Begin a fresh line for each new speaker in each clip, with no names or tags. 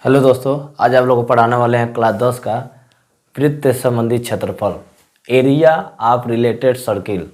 Hello दोस्तों, आज आप लोगों को पढ़ाने वाले हैं क्लास 10 का वृत्त संबंधी क्षेत्रफल, एरिया ऑफ रिलेटेड सर्किल।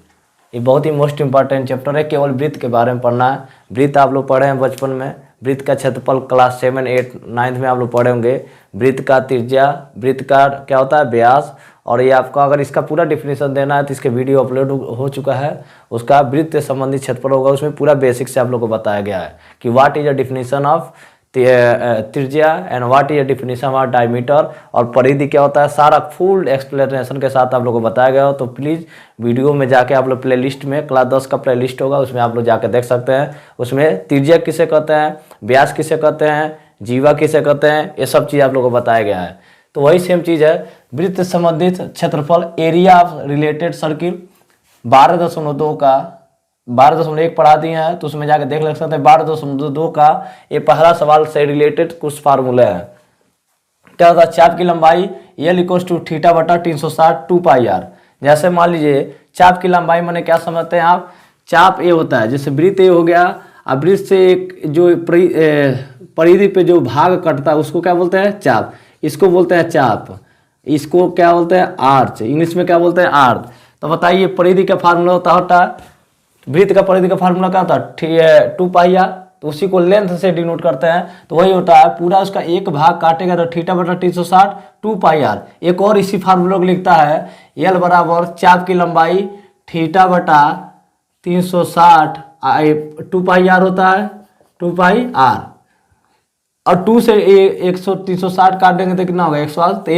ये बहुत ही मोस्ट इंपॉर्टेंट चैप्टर है। केवल वृत्त के बारे में पढ़ना है। वृत्त आप लोग पढ़े हैं बचपन में। वृत्त का क्षेत्रफल क्लास 7, 8, 9 में आप लोग पढ़े होंगे। वृत्त का त्रिज्या, वृत्त का क्या होता है व्यास। और ये आपको अगर इसका पूरा डिफिनीशन देना है तो इसके वीडियो अपलोड हो चुका है। उसका वृत्त संबंधी क्षेत्रफल होगा, उसमें पूरा बेसिक से आप लोग को बताया गया है कि what is the definition of त्रिज्या and what is definition of diameter, और परिधि क्या होता है, सारा फुल एक्सप्लेनेशन के साथ आप लोगों को बताया गया हो। तो प्लीज़ वीडियो में जाके आप लोग प्लेलिस्ट में क्लास 10 का प्लेलिस्ट होगा, उसमें आप लोग जाके देख सकते हैं। उसमें त्रिज्या किसे कहते हैं, व्यास किसे कहते हैं, जीवा किसे कहते हैं, ये सब चीज़ आप लोगों को बताया गया है। तो वही सेम चीज़ है। वृत्त संबंधित क्षेत्रफल, एरिया ऑफ रिलेटेड सर्किल 12.2 का 12.1 पढ़ा दिए हैं, तो उसमें जाके देख ले सकते हैं। 12.2 का ये पहला सवाल से रिलेटेड कुछ फार्मूले हैं। क्या होता है, चाप की लंबाई L = θ/360 2πr। जैसे मान लीजिए चाप की लंबाई मैंने क्या समझते हैं आप, चाप ए होता है, जैसे वृत्त ए हो गया। अब वृत्त से एक जो परिधि पे जो भाग कटता है उसको क्या बोलते हैं, चाप। इसको बोलते हैं चाप, इसको क्या बोलते हैं, आर्च। इंग्लिश में क्या बोलते हैं, आर्च। तो बताइए परिधि का फार्मूला होता है, वृत्त का परिधि का फार्मूला क्या होता है, 2πr। तो उसी को लेंथ से डिनोट करते हैं। तो वही होता है, पूरा उसका एक भाग काटेगा तो θ/360 2πr। एक और इसी फार्मूला को लिखता है, L बराबर चाप की लंबाई θ/360 2πr होता है, 2πr। और 2 से 360 काट देंगे तो कितना होगा, 180। तो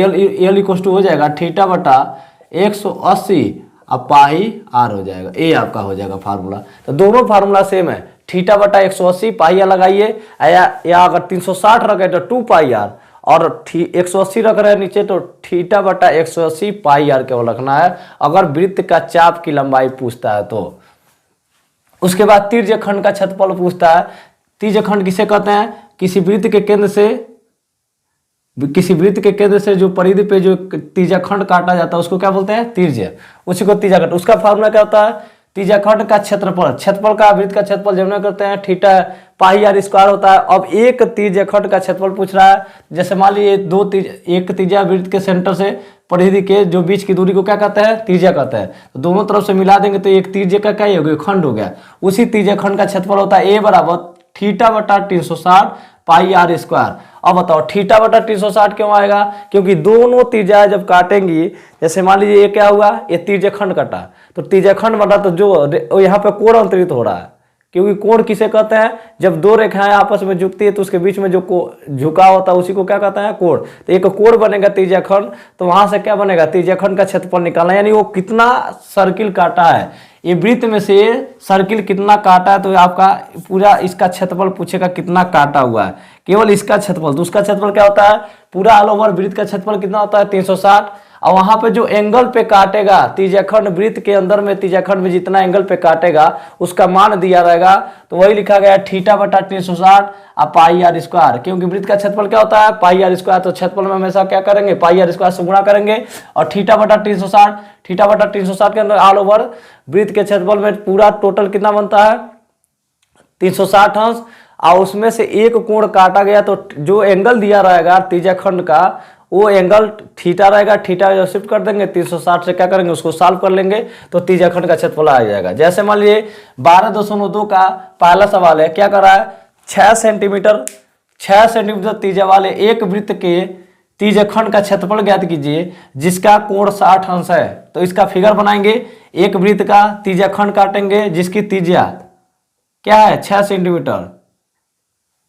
L हो जाएगा θ/180 अब पाई आर हो जाएगा। ए आपका हो जाएगा फार्मूला। तो दोनों फार्मूला सेम है, θ/180 पाई आर लगाइए, या अगर 360 रखे तो 2πr, और 180 रख रहे हैं नीचे तो θ/180 पाई आर केवल रखना है, अगर वृत्त का चाप की लंबाई पूछता है तो। उसके बाद तिर्यखंड का क्षेत्रफल पूछता है। तिर्यखंड किसे कहते हैं, किसी वृत्त के केंद्र से जो परिधि पे जो त्रिज्याखंड काटा जाता है उसको क्या बोलते हैं, त्रिज्या। उसी को त्रिज्याखंड। उसका फार्मूला क्या होता है, त्रिज्याखंड का क्षेत्रफल का वृत्त का क्षेत्रफल जब करते हैं θ/πr² होता है। अब एक त्रिज्याखंड का क्षेत्रफल पूछ रहा है, जैसे मान लीजिए एक त्रिज्या वृत्त के सेंटर से परिधि के जो बीच की दूरी को क्या कहते हैं, त्रिज्या कहते हैं। तो दोनों तरफ से मिला देंगे तो एक त्रिज्या का क्या हो गया, खंड हो गया। उसी त्रिज्याखंड का क्षेत्रफल होता है A बराबर θ/360 πr²। अब बताओ θ/360 क्यों आएगा, क्योंकि दोनों त्रिज्या जब काटेंगी, जैसे मान लीजिए ये क्या हुआ, ये त्रिज्याखंड कटा, तो त्रिज्याखंड बटा तो जो यहाँ पे कोण अंतरित हो रहा है, क्योंकि कोण किसे कहते हैं, जब दो रेखाएं आपस में झुकती है तो उसके बीच में जो झुकाव होता है उसी को क्या कहते हैं, कोण। तो एक कोण बनेगा त्रिज्याखंड, तो वहां से क्या बनेगा, त्रिज्याखंड का क्षेत्रफल निकालना, यानी वो कितना सर्किल काटा है, ये वृत्त में से सर्किल कितना काटा है। तो आपका पूरा इसका क्षेत्रफल पूछेगा कितना काटा हुआ है, केवल इसका क्षेत्रफल। तो उसका क्षेत्रफल क्या होता है, पूरा ऑल ओवर वृत्त का क्षेत्रफल कितना होता है, 360। और वहां पे जो एंगल पे काटेगा त्रिज्याखंड, वृत्त के अंदर में त्रिज्याखंड में जितना एंगल पे काटेगा उसका मान दिया रहेगा। तो वही लिखा गया θ/360 πr², क्योंकि वृत्त का क्षेत्रफल क्या होता है, πr²। तो क्षेत्रफल में हमेशा क्या करेंगे, πr² से गुणा करेंगे। और θ/360 के अंदर ऑल ओवर वृत्त के क्षेत्रफल में पूरा टोटल कितना बनता है, 360 अंश। और उसमें से एक कोण काटा गया तो जो एंगल दिया रहेगा त्रिज्याखंड का, वो एंगल थीटा रहेगा। थीटा शिफ्ट कर देंगे 360 से, क्या करेंगे उसको सॉल्व कर लेंगे तो त्रिज्याखंड का क्षेत्रफल आ जाएगा। जैसे मान लीजिए 12.2 का पहला सवाल है, क्या कर रहा है, 6 सेंटीमीटर त्रिज्या वाले एक वृत्त के त्रिज्याखंड का क्षेत्रफल ज्ञात कीजिए जिसका कोण 60 अंश है। तो इसका फिगर बनाएंगे, एक वृत्त का त्रिज्याखंड काटेंगे जिसकी त्रिज्या क्या है, 6 सेंटीमीटर।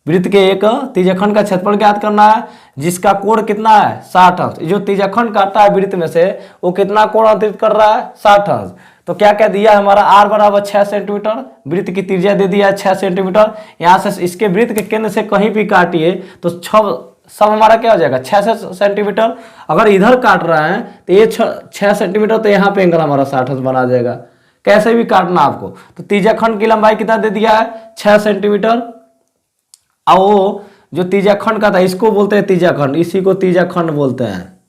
वृत्त के एक त्रिज्याखंड का क्षेत्रफल ज्ञात करना है जिसका कोण कितना है, 60 अंश। जो त्रिज्याखंड काटा है वृत्त में से वो कितना कोण अंतरित कर रहा है, 60 अंश। तो क्या क्या दिया हमारा, r बराबर 6 सेंटीमीटर, वृत्त की त्रिज्या दे दिया है 6 सेंटीमीटर। यहाँ से इसके वृत्त के केंद्र से कहीं भी काटिए तो सब हमारा क्या हो जाएगा, 6 सेंटीमीटर। अगर इधर काट रहा है तो ये 6 सेंटीमीटर, तो यहाँ पे एंगल हमारा 60 अंश बना जाएगा। कैसे भी काटना आपको। तो त्रिज्याखंड की लंबाई कितना दे दिया है, 6 सेंटीमीटर। और वो जो त्रिज्याखंड का था इसको बोलते हैं त्रिज्याखंड, इसी को त्रिज्याखंड बोलते हैं।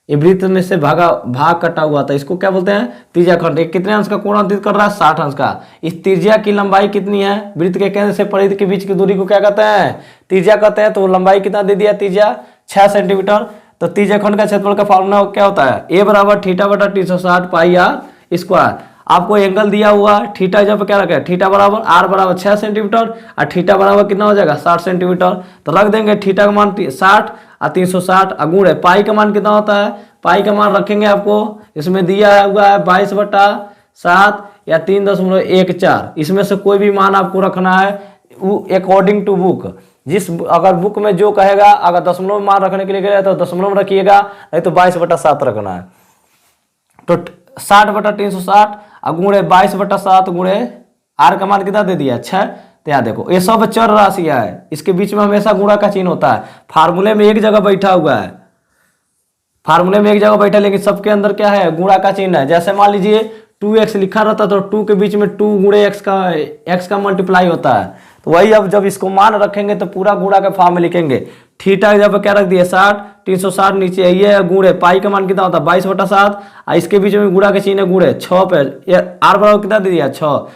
ये वृत्त में से भाग कटा हुआ था, इसको क्या बोलते हैं, त्रिज्या खंड। कितने अंश का कोण अंकित कर रहा है, 60 अंश का। इस त्रिज्या की लंबाई कितनी है, वृत्त के केंद्र से परिधि के बीच की दूरी को क्या कहते हैं, त्रिज्या कहते हैं। तो लंबाई कितना दे दिया, त्रिज्या 6 सेंटीमीटर। तो त्रिज्या खंड का क्षेत्रफल का फॉर्मूला क्या होता है, ए बराबर थीटा बटा 360 पाई आर स्क्वायर। आपको एंगल दिया हुआ थीटा, जब क्या रखे, थीटा बराबर आर बराबर 6 सेंटीमीटर और थीटा बराबर कितना हो जाएगा 60 सेंटीमीटर। तो रख देंगे थीटा का मान 60 और 360 गुण है पाई का मान कितना होता है, पाई का मान रखेंगे आपको इसमें दिया हुआ है 22/7 या 3.14। इसमें से कोई भी मान आपको रखना है अकॉर्डिंग टू बुक। जिस अगर बुक में जो कहेगा, अगर दशमलव में मान रखने के लिए कहेगा तो दशमलव में रखिएगा, नहीं तो 22/7 रखना है। तो 60/360 गुणे 22/7 गुणे आर का मान कितना दे दिया 6। तो यहाँ देखो ये सब चर राशियां है, इसके बीच में हमेशा गुणा का चिन्ह होता है। फार्मूले में एक जगह बैठा हुआ है, फार्मूले में एक जगह बैठा, लेकिन सबके अंदर क्या है, गुणा का चिन्ह है। जैसे मान लीजिए 2x लिखा रहता तो 2 के बीच में 2 गुणे x का मल्टीप्लाई होता है। तो वही अब जब इसको मान रखेंगे तो पूरा गुणा के फॉर्म में लिखेंगे। थीटा जब क्या रख दिया 60, 360 नीचे ये गुणे पाई का मान कितना होता है 22/7 और इसके बीच में गुणा के चिन्ह गुणे 6 पे आर बराबर कितना दे दिया 6।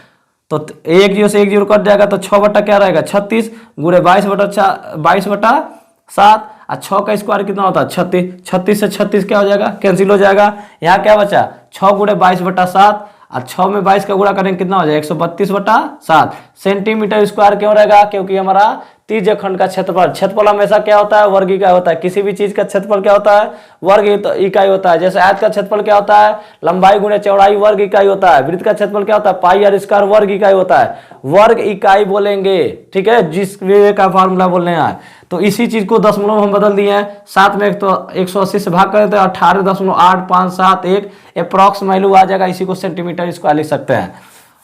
तो 1 0 से 1 0 कट जाएगा तो 6 बटा क्या रहेगा 36 गुणे 22/7 और 6 का स्क्वायर कितना होता है 36। 36 से 36 क्या हो जाएगा, कैंसिल हो जाएगा। यहाँ क्या बचा 6 गुणे 22/7 और 6 में 22 का गुणा करेंगे कितना हो जाएगा 132/7 सेंटीमीटर स्क्वायर। क्यों रहेगा, क्योंकि हमारा त्रिज्या खंड का क्षेत्रफल, क्षेत्रफल हमेशा क्या होता है, वर्ग इकाई होता है। किसी भी चीज का क्षेत्रफल क्या होता है, वर्ग इकाई होता है। जैसे आयत का क्षेत्रफल क्या होता है, लंबाई गुणे चौड़ाई वर्ग इकाई होता है। वृत्त का क्षेत्रफल क्या होता है, पाई आर स्क्वायर वर्ग इकाई होता है। वर्ग इकाई बोलेंगे, ठीक है, जिस वे का फॉर्मूला बोलने हैं। तो इसी चीज को दशमलव हम बदल दिए हैं, 7 में तो 180 से भाग करें तो 18.8571 अप्रॉक्स वैल्यू आ जाएगा। इसी को सेंटीमीटर स्क्वायर लिख सकते हैं।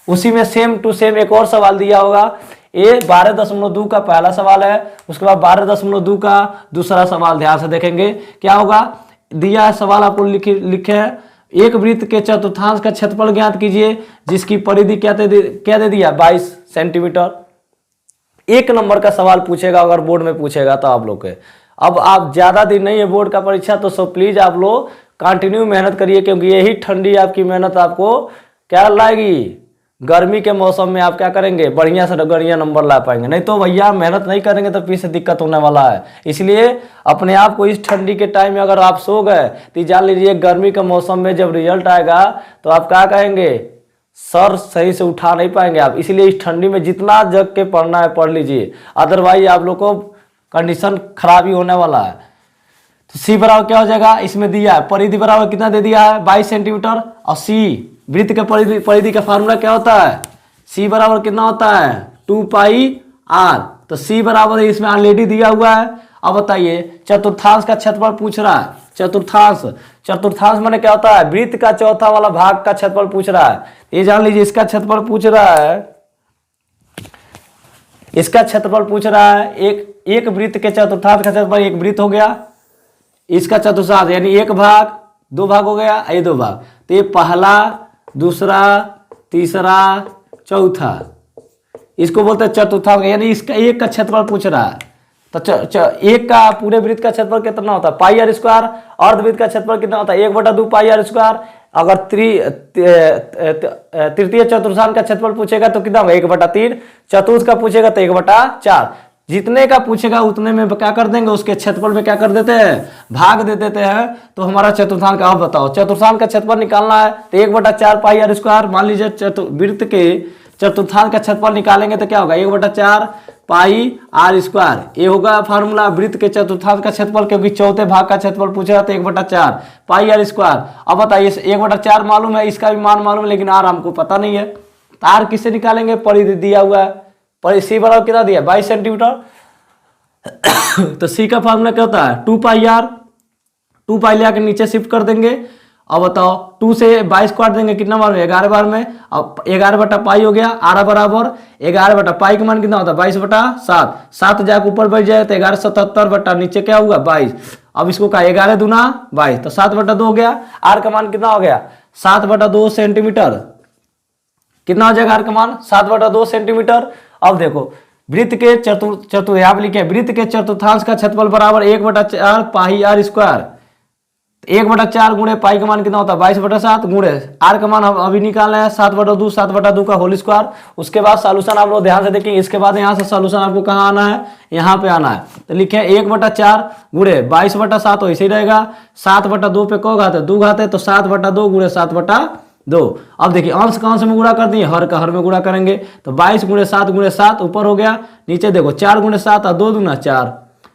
उसी में सेम टू सेम एक और सवाल दिया होगा, ये 12.2 का पहला सवाल है, उसके बाद 12.2 का दूसरा सवाल। ध्यान से देखेंगे क्या होगा, दिया है सवाल आपको लिखे हैं, एक वृत्त के चतुर्थांश का क्षेत्रफल ज्ञात कीजिए जिसकी परिधि क्या दे दिया 22 सेंटीमीटर। 1 नंबर का सवाल पूछेगा, अगर बोर्ड में पूछेगा तो आप लोग के। अब आप ज्यादा दिन नहीं है बोर्ड का परीक्षा, तो सो प्लीज आप लोग कंटिन्यू मेहनत करिए, क्योंकि यही ठंडी आपकी मेहनत आपको क्या लाएगी, गर्मी के मौसम में आप क्या करेंगे, बढ़िया से बढ़िया नंबर ला पाएंगे। नहीं तो भैया मेहनत नहीं करेंगे तो फिर से दिक्कत होने वाला है। इसलिए अपने आप को इस ठंडी के टाइम में अगर आप सो गए तो जान लीजिए गर्मी के मौसम में जब रिजल्ट आएगा तो आप क्या कहेंगे, सर सही से उठा नहीं पाएंगे आप। इसलिए इस ठंडी में जितना जग के पढ़ना है पढ़ लीजिए, अदरवाइज आप लोग को कंडीशन खराब ही होने वाला है। तो सी बराबर क्या हो जाएगा, इसमें दिया है परिधि बराबर कितना दे दिया है 22 सेंटीमीटर। और सी वृत्त के परिधि का फार्मूला क्या होता है, सी बराबर कितना होता है 2 पाई आर। तो सी बराबर इसमें ऑलरेडी दिया हुआ है। अब बताइए चतुर्थांश का क्षेत्रफल पूछ रहा है। चतुर्थांश माने क्या होता है, वृत्त का चौथा वाला भाग का क्षेत्रफल पूछ रहा है। ये जान लीजिए इसका क्षेत्रफल पूछ रहा है, इसका क्षेत्रफल पूछ रहा है। एक वृत्त के चतुर्थांश का क्षेत्रफल, एक वृत्त हो गया, इसका चतुर्थांश यानी एक भाग, 2 भाग हो गया, ये 2 भाग। तो ये पहला, दूसरा, तीसरा, चौथा, इसको बोलते हैं चतुर्थांश, यानी इसका एक का क्षेत्रफल पूछ रहा है। तो एक का पूरे वृत्त का क्षेत्रफल कितना होता है पाई आर स्क्वायर, अर्धवृत्त का क्षेत्रफल कितना होता है 1/2 पाई आर स्क्वायर। अगर तृतीय चतुर्थांश का क्षेत्रफल पूछेगा तो कितना होगा 1/3, चतुर्थ का पूछेगा तो 1/4। जितने का पूछेगा उतने में क्या कर देंगे, उसके क्षेत्रफल में क्या कर देते हैं, भाग दे देते हैं। तो हमारा चतुर्थांश का, अब बताओ चतुर्थांश का क्षेत्रफल निकालना है तो 1/4 पाई आर स्क्वायर। मान लीजिए वृत्त के चतुर्थांश का क्षेत्रफल निकालेंगे तो क्या होगा 1/4 पाई आर स्क्वायर। ये होगा फार्मूला वृत्त के चतुर्थांश का क्षेत्रफल, क्योंकि चौथे भाग का क्षेत्रफल पूछ रहा था 1/4 पाई आर स्क्वायर। अब बताइए 1/4 मालूम है, इसका भी मान मालूम है, लेकिन आर हमको पता नहीं है। तो आर किससे निकालेंगे, परिधि दिया हुआ है, पर सी बराबर कितना दिया 22 सेंटीमीटर। तो सी का फार्मूला क्या होता है 2 पाई आर। 2 पाई ले नीचे शिफ्ट कर देंगे। अब बताओ 2 से 22 काट देंगे, कितना बार में 11 बार में। अब 11 पाई हो गया, आर बराबर 11 पाई का मान कितना होता है 22/7। 7 जाकर ऊपर बढ़ जाए तो 1177 नीचे क्या हुआ 22। अब इसको कहा 11 दूना 22, तो 7/2 हो गया। आर का मान कितना हो गया 7/2 सेंटीमीटर। कितना हो जाएगा आर का मान 7/2 सेंटीमीटर। अब देखो वृत्त के यहाँ पे लिखे वृत्त के चतुर्थांश का क्षेत्रफल बराबर 1/4 पाई आर स्क्वायर। 1/4 गुणे पाई का मान कितना होता है 22/7 गुणे आर का मान हम अभी निकालना है 7/2 7/2 का होल स्क्वायर। उसके बाद सॉल्यूशन आप लोग ध्यान से देखेंगे। इसके बाद यहाँ से सॉल्यूशन आपको कहाँ आना है, यहाँ पे आना है। तो लिखे 1/4 गुणे 22/7 हो, इसे रहेगा 7/2 पे को घात है 2 घात है, तो 7/2 गुणे 7/2। अब देखिए अंश का अंश में गुणा कर दिए, हर का हर में गुणा करेंगे, तो 22 गुणे 7 ऊपर हो गया, नीचे देखो 4 गुणे 7 और 2 दूना 4,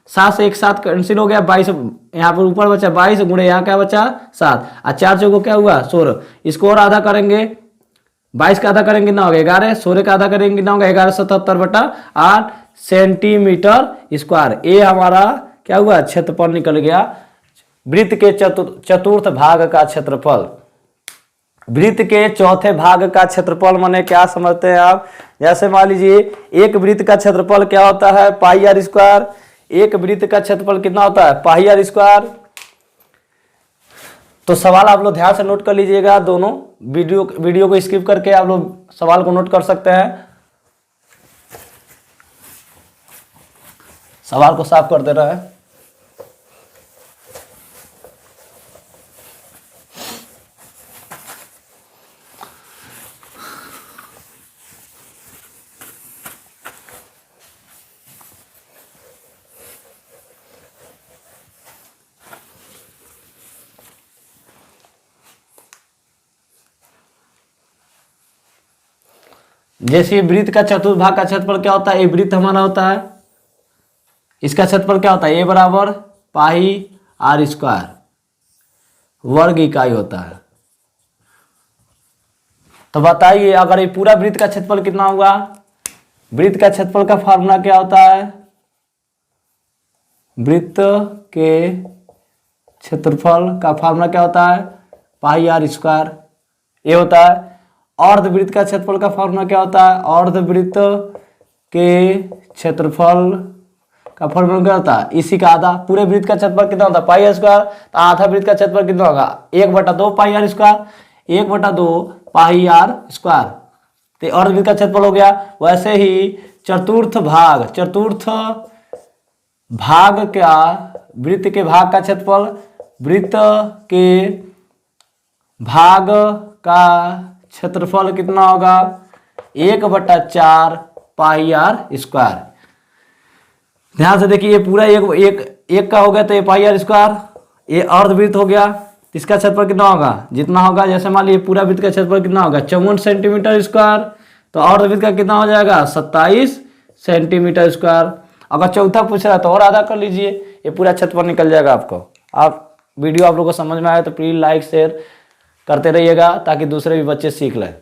7 से 1 7 कैंसिल हो गया, 22 यहाँ पर ऊपर बचा 22 गुणे यहाँ क्या बचा 7 और 4 चौको क्या हुआ 16। इसको और आधा करेंगे, 22 का आधा करेंगे कितना होगा 11, 16 का आधा करेंगे कितना होगा 1177/8 सेंटीमीटर स्क्वायर। ये हमारा क्या हुआ क्षेत्रफल निकल गया। वृत्त के चतुर्थ भाग का क्षेत्रफल, वृत्त के चौथे भाग का क्षेत्रफल माने क्या समझते हैं आप। जैसे मान लीजिए एक वृत्त का क्षेत्रफल क्या होता है पाई आर स्क्वायर। एक वृत्त का क्षेत्रफल कितना होता है पाई आर स्क्वायर। तो सवाल आप लोग ध्यान से नोट कर लीजिएगा, दोनों वीडियो को स्किप करके आप लोग सवाल को नोट कर सकते हैं। सवाल को साफ कर दे रहा है। जैसे वृत्त का चतुर्थ भाग का क्षेत्रफल क्या होता है, ये वृत्त हमारा होता है, इसका क्षेत्रफल क्या होता है ए बराबर पाई आर स्क्वायर वर्ग इकाई होता है। तो बताइए अगर ये पूरा वृत्त का क्षेत्रफल कितना होगा। वृत्त का क्षेत्रफल का फॉर्मूला क्या होता है, वृत्त के क्षेत्रफल का फॉर्मूला क्या होता है पाई आर स्क्वायर, ये होता है। अर्धवृत्त का क्षेत्रफल का फॉर्मूला क्या होता है, अर्धवृत्त के क्षेत्रफल का फॉर्मूला क्या होता है इसी का आधा। पूरे वृत्त का क्षेत्रफल कितना होता है पाई आर स्क्वायर, तो आधा वृत्त का क्षेत्रफल कितना होगा 1/2 pi r square, 1/2 pi r square. तो अर्धवृत्त का क्षेत्रफल हो गया। वैसे ही चतुर्थ भाग का वृत्त के भाग का क्षेत्रफल, वृत्त के भाग का क्षेत्रफल कितना होगा 1/4 पाई आर स्क्वायर। ध्यान से देखिए ये पूरा एक का हो गया, तो ये पाई आर स्क्वायर, ये अर्धवृत्त हो गया। इसका क्षेत्रफल कितना होगा जितना होगा, जैसे मान लीजिए पूरा वृत्त का क्षेत्रफल कितना होगा 54 सेंटीमीटर स्क्वायर, तो अर्धवृत्त का कितना हो जाएगा 27 सेंटीमीटर स्क्वायर। अगर चौथा पूछ रहा है तो और आधा कर लीजिए, ये पूरा क्षेत्रफल निकल जाएगा आपको। आप वीडियो आप लोग को समझ में आए तो प्लीज लाइक शेयर करते रहिएगा ताकि दूसरे भी बच्चे सीख लें।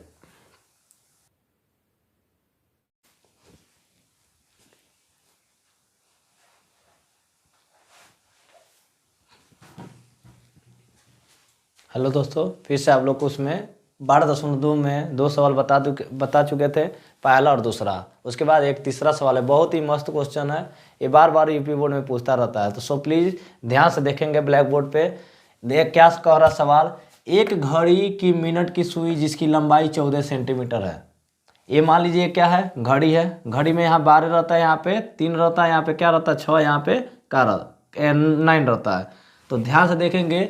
हेलो दोस्तों, फिर से आप लोग को उसमें 12.2 में 2 सवाल बता चुके थे, पहला और दूसरा। उसके बाद एक तीसरा सवाल है, बहुत ही मस्त क्वेश्चन है, ये बार बार यूपी बोर्ड में पूछता रहता है। तो सो प्लीज ध्यान से देखेंगे ब्लैक बोर्ड पे। देख क्या कह रहा सवाल, एक घड़ी की मिनट की सुई जिसकी लंबाई 14 सेंटीमीटर है। ये मान लीजिए क्या है घड़ी है, घड़ी में यहाँ 12 रहता है, यहाँ पे 3 रहता है, यहाँ पे क्या रहता है 6, यहाँ पे 9 रहता है। तो ध्यान से देखेंगे,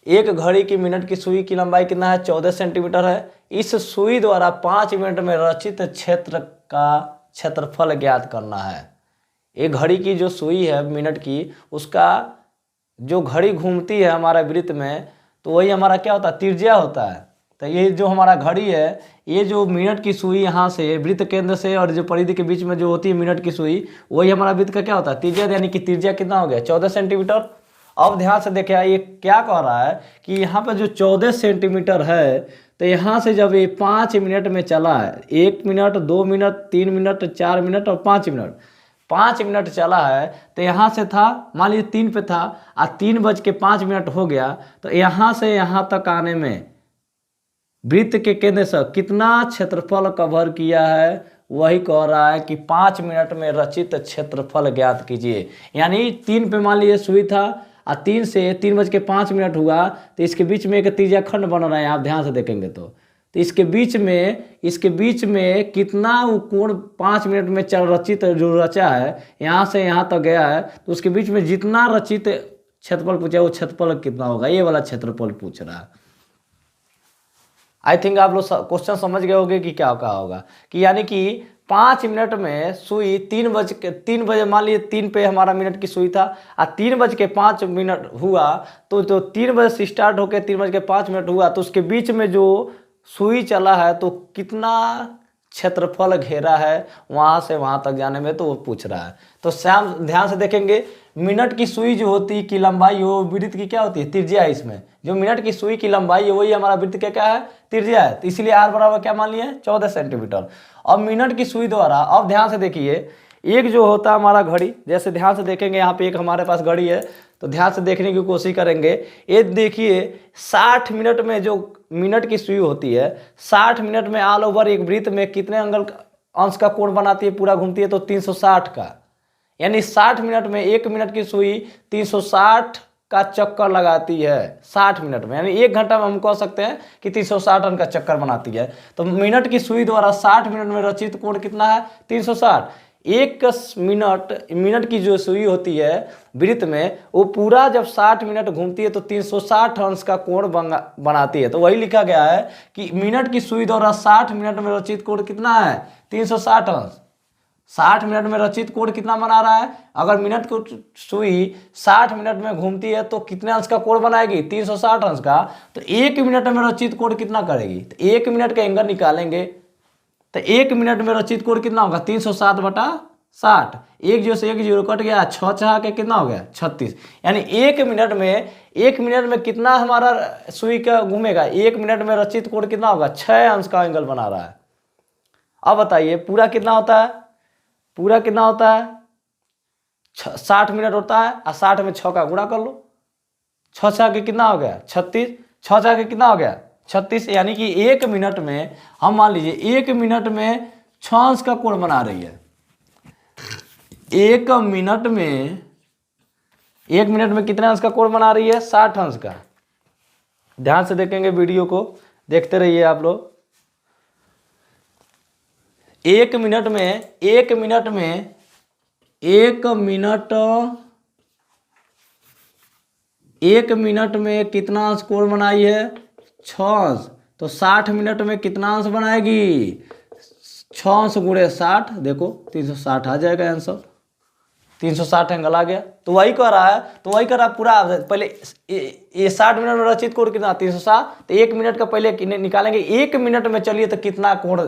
एक घड़ी की मिनट की सुई की लंबाई कितना है 14 सेंटीमीटर है। इस सुई द्वारा 5 मिनट में रचित क्षेत्र का क्षेत्रफल ज्ञात करना है। एक घड़ी की जो सुई है मिनट की, उसका जो घड़ी घूमती है हमारा वृत्त में, तो वही हमारा क्या होता है त्रिज्या होता है। तो ये जो हमारा घड़ी है, ये जो मिनट की सुई यहाँ से वृत्त केंद्र से और जो परिधि के बीच में जो होती है मिनट की सुई, वही हमारा वृत्त का क्या होता है त्रिज्या, यानी कि त्रिज्या कितना हो गया 14 सेंटीमीटर। अब ध्यान से देखिए ये क्या कह रहा है कि यहाँ पर जो 14 सेंटीमीटर है, तो यहाँ से जब ये 5 मिनट में चला है, 1 मिनट 2 मिनट 3 मिनट 4 मिनट और 5 मिनट, 5 मिनट चला है, तो यहाँ से था मान लीजिए 3 पे था और 3:05 हो गया, तो यहाँ से यहाँ तक आने में वृत्त के केंद्र से कितना क्षेत्रफल कवर किया है, वही कह रहा है कि 5 मिनट में रचित क्षेत्रफल ज्ञात कीजिए। यानी 3 पे मान लीजिए सुई था और 3 से 3:05 हुआ, तो इसके बीच में एक त्रिज्या खंड बन रहा है, आप ध्यान से देखेंगे तो इसके बीच में कितना कोण 5 मिनट में रचित जो रचा है, यहाँ से यहाँ तक गया है, तो उसके बीच में जितना रचित क्षेत्रफल पूछा, वो क्षेत्रफल कितना होगा, ये वाला क्षेत्रफल पूछ रहा है। आई थिंक आप लोग क्वेश्चन समझ गए होंगे कि क्या कहा होगा कि यानी कि 5 मिनट में सुई 3 बजे मान लीजिए 3 पे हमारा मिनट की सुई था और 3:05 हुआ, तो 3 बजे से स्टार्ट होकर 3:05 हुआ, तो उसके बीच में जो सुई चला है तो कितना क्षेत्रफल घेरा है वहां से वहां तक जाने में, तो वो पूछ रहा है। तो श्याम ध्यान से देखेंगे, मिनट की सुई जो होती की लंबाई हो वृत्त की क्या होती है, त्रिज्या। इसमें जो मिनट की सुई की लंबाई है वही हमारा वृत्त का क्या है, त्रिज्या है। तो इसलिए आर बराबर क्या मान लिए 14 सेंटीमीटर। अब मिनट की सुई द्वारा, अब ध्यान से देखिए, एक जो होता है हमारा घड़ी, जैसे ध्यान से देखेंगे यहाँ पे एक हमारे पास घड़ी है, तो ध्यान से देखने की कोशिश करेंगे। ये देखिए 60 मिनट में जो मिनट की सुई होती है, 60 मिनट में ऑल ओवर एक वृत्त में कितने अंश का कोण बनाती है, पूरा घूमती है, तो 360 का। यानी 60 मिनट में एक मिनट की सुई 360 का चक्कर लगाती है 60 मिनट में, यानी 1 घंटा में हम कह सकते हैं कि 360 रन का चक्कर बनाती है। तो मिनट की सुई द्वारा 60 मिनट में रचित कोण कितना है, 360। एक मिनट की जो सुई होती है वृत्त में, वो पूरा जब 60 मिनट घूमती है तो 360 अंश का कोण बनाती है। तो वही लिखा गया है कि मिनट की सुई द्वारा 60 मिनट में रचित कोण कितना है, 360 अंश। 60 मिनट में रचित कोण कितना बना रहा है, अगर मिनट की सुई 60 मिनट में घूमती है तो कितने अंश का कोण बनाएगी, 360 अंश का। तो 1 मिनट में रचित कोण कितना करेगी, तो 1 मिनट का एंगल निकालेंगे, तो 1 मिनट में रचित कोण कितना होगा, 360/60। एक जीरो से एक जीरो कट गया, 6 छः के कितना हो गया, 36। यानी 1 मिनट में कितना हमारा सुई का घूमेगा, 1 मिनट में रचित कोण कितना होगा, 6 अंश का एंगल बना रहा है। अब बताइए पूरा कितना होता है, पूरा कितना होता है, 60 मिनट होता है, और 60 में 6 का गुणा कर लो, 6 छः के कितना हो गया, 36, 6 छः के कितना हो गया, 36। यानी कि 1 मिनट में हम मान लीजिए 1 मिनट में 6 अंश का कोण बना रही है। 1 मिनट में कितने अंश का कोण बना रही है, 60 अंश का। ध्यान से देखेंगे, वीडियो को देखते रहिए आप लोग। 1 मिनट में कितना अंश कोण बनाई है, 6 अंश। तो 60 मिनट में कितना अंश बनाएगी, 6 अंश गुणे 60, देखो 360 आ जाएगा आंसर, 360 एंगल आ गया। तो वही कह रहा है, पूरा पहले ये 60 मिनट में रचित कोण कितना, 360। तो 1 मिनट का पहले निकालेंगे, 1 मिनट में चलिए तो कितना कोण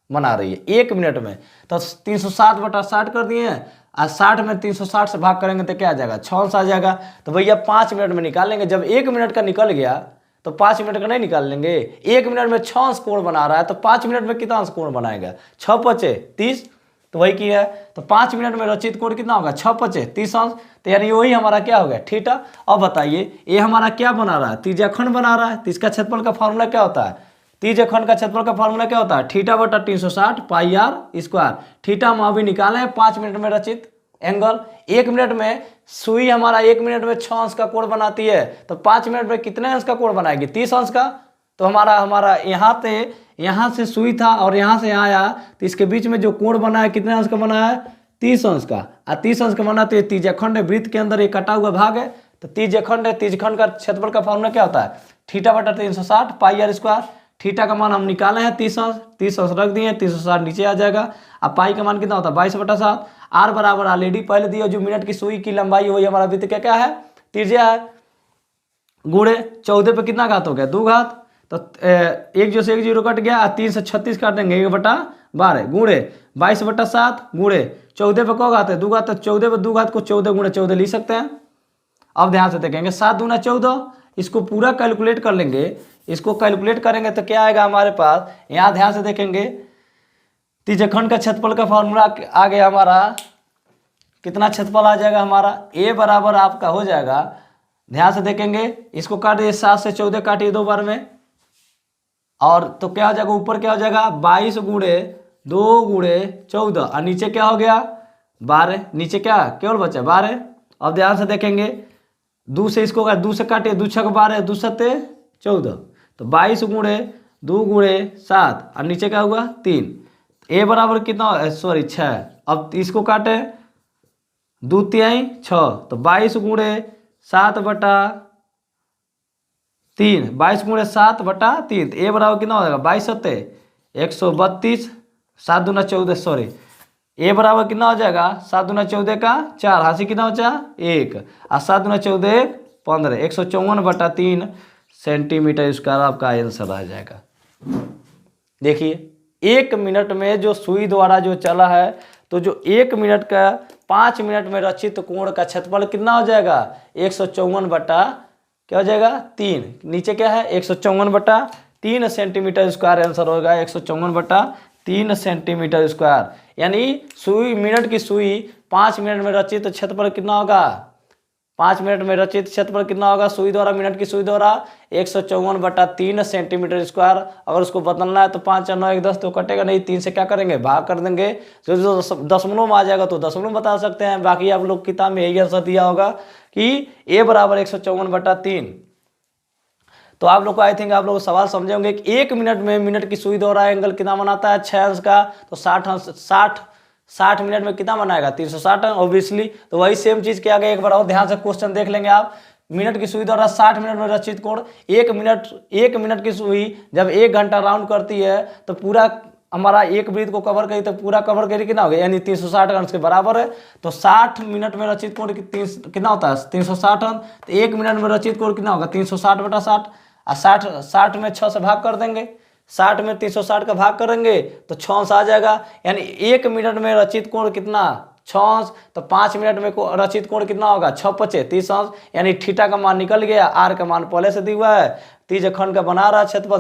बना रही है 1 मिनट में, तो 360/60 कर दिए, और 60 में 360 से भाग करेंगे तो क्या आ जाएगा, 6 अंश आ जाएगा। तो भैया 5 मिनट में निकालेंगे, जब 1 मिनट का निकल गया तो 5 मिनट का नहीं निकाल लेंगे। 1 मिनट में 6 अंश कोण बना रहा है, तो 5 मिनट में कितना अंश कोण बनाएगा, 6 पचे 30। तो वही की है, तो 5 मिनट में रचित कोण कितना होगा, 6 पचे 30 अंश। तो यानी वही हमारा क्या हो गया, थीटा। अब बताइए ये हमारा क्या बना रहा है, त्रिज्याखंड बना रहा है। तो इसका क्षेत्रफल का फॉर्मूला क्या होता है, त्रिज्याखंड का क्षेत्रफल का फॉर्मूला क्या होता है, θ/360 πr²। थीटा हम अभी निकाले हैं 5 मिनट में रचित एंगल। 1 मिनट में सुई हमारा 1 मिनट में 6 अंश का कोण बनाती है, तो 5 मिनट में कितने अंश का कोण बनाएगी, 30 अंश का। तो हमारा यहाँ से सुई था और यहाँ से यहाँ आया, तो इसके बीच में जो कोण बना है कितने अंश का बना है, 30 अंश का। और 30 अंश का बना, तो ये त्रिज्याखंड है, वृत्त के अंदर एक कटा हुआ भाग है, तो त्रिज्याखंड है। त्रिज्याखंड का क्षेत्रफल का फॉर्मूला क्या होता है, θ/360 πr²। थीटा का मान हम निकाले हैं 30 अंश, 30 अंश रख दिए, 360 नीचे आ जाएगा। अब पाई का मान कितना होता है, 22/7। आर बराबर ऑलरेडी पहले दिया, जो मिनट की सुई की लंबाई है वही हमारा वृत्त क्या है, त्रिज्या है, गुणे 14 पे कितना घात हो गया, 2 घात। तो 1 जो से 1 जीरो कट गया, 3 से 36 काटेंगे, 1/12 गुणे 22/7 गुणे 14 पे कौ घात है, 2 घात। तो 14 पे 2 घात को 14 गुणे 14 लिख सकते हैं। अब ध्यान से देखेंगे, 7 दूना 14, इसको पूरा कैलकुलेट कर लेंगे। इसको कैलकुलेट करेंगे तो क्या आएगा हमारे पास, यहाँ ध्यान से देखेंगे, त्रिज्याखंड का क्षेत्रफल का फॉर्मूला आ गया हमारा, कितना क्षेत्रफल आ जाएगा हमारा, ए बराबर आपका हो जाएगा, ध्यान से देखेंगे, इसको काटिए 7 से 14 काटिए 2 बार में, और तो क्या हो जाएगा, ऊपर क्या हो जाएगा 22 गुणे 2 गुणे 14, और नीचे क्या हो गया 12, नीचे क्या केवल बचा 12। अब ध्यान से देखेंगे, 2 से इसको 2 से काटिए, 2 6 12, 2 7 14, तो 22 गुणे 2 गुणे 7, और नीचे क्या होगा 3। ए बराबर कितना, सॉरी 6। अब इसको काटे, 2 तिहाई 6, तो 22 गुणे
7/3, 22 × 7/3। तो ए बराबर कितना हो जाएगा 22 सत्ते 132, 7 दूना 14, सॉरी ए बराबर कितना हो जाएगा 7 दूना 14 का 4, हासिल कितना बचा 1, और 7 दूना 14 15, 154/3 सेंटीमीटर स्क्वायर आपका आंसर आ जाएगा। देखिए 1 मिनट में जो सुई द्वारा जो चला है, तो जो 1 मिनट का 5 मिनट में रचित कोण का क्षेत्रफल कितना हो जाएगा 154 बटा क्या हो जाएगा 3, नीचे क्या है 154/3 सेंटीमीटर स्क्वायर आंसर होगा 154/3 सेंटीमीटर स्क्वायर। यानी सुई मिनट की सुई 5 मिनट में रचित क्षेत्रफल कितना होगा 5 मिनट में रचित क्षेत्रफल कितना होगा सुई द्वारा, मिनट की सुई द्वारा 154/3 सेंटीमीटर स्क्वायर। अगर उसको बदलना है तो 5 और 9 1 10 तो कटेगा नहीं, 3 से क्या करेंगे भाग कर देंगे, जो दशमलव में आ जाएगा तो दशमलव बता सकते हैं। बाकी आप लोग किताब में यही आंसर दिया होगा कि ए बराबर 154/3। तो आप लोग को आई थिंक आप लोग सवाल समझे होंगे कि 1 मिनट में मिनट की सुई द्वारा एंगल कितना बनाता है 6 अंश का, तो 60 मिनट में कितना बनाएगा 360 ऑब्वियसली। तो वही सेम चीज किया गया, एक बार और ध्यान से क्वेश्चन देख लेंगे आप। मिनट की सुई द्वारा 60 मिनट में रचित कोण, 1 मिनट की सुई जब 1 घंटा राउंड करती है तो पूरा हमारा एक वृत्त को कवर करी, तो पूरा कवर करी कितना हो गया यानी 360 अंश के बराबर है। तो 60 मिनट में रचित कोण कितना होता है 360 अंश, तो 1 मिनट में रचित कोण कितना होगा 360/60, और 60 में 6 से भाग कर देंगे, 60 में 360 का भाग करेंगे तो 6 अंश आ जाएगा। यानी 1 मिनट में रचित कोण कितना 6 अंश, तो 5 मिनट में रचित कोण कितना होगा 6×5 30 अंश। यानी थीटा का मान निकल गया, आर का मान पहले से दिया हुआ है, त्रिज्यखंड का बना रहा क्षेत्रफल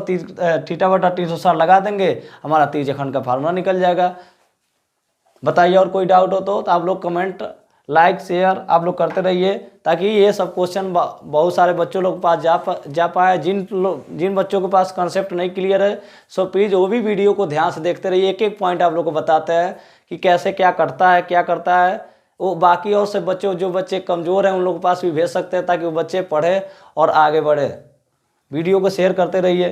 थीटा/360 लगा देंगे, हमारा त्रिज्यखंड का फार्मूला निकल जाएगा। बताइए और कोई डाउट हो तो आप लोग कमेंट लाइक शेयर आप लोग करते रहिए, ताकि ये सब क्वेश्चन बहुत सारे बच्चों लोग के पास जा पाए। जिन बच्चों के पास कंसेप्ट नहीं क्लियर है, सो प्लीज़ वो भी वीडियो को ध्यान से देखते रहिए। एक एक पॉइंट आप लोग को बताते हैं कि कैसे क्या करता है। वो बाकी और से बच्चों जो बच्चे कमज़ोर हैं उन लोगों के पास भी भेज सकते हैं, ताकि वो बच्चे पढ़े और आगे बढ़े। वीडियो को शेयर करते रहिए।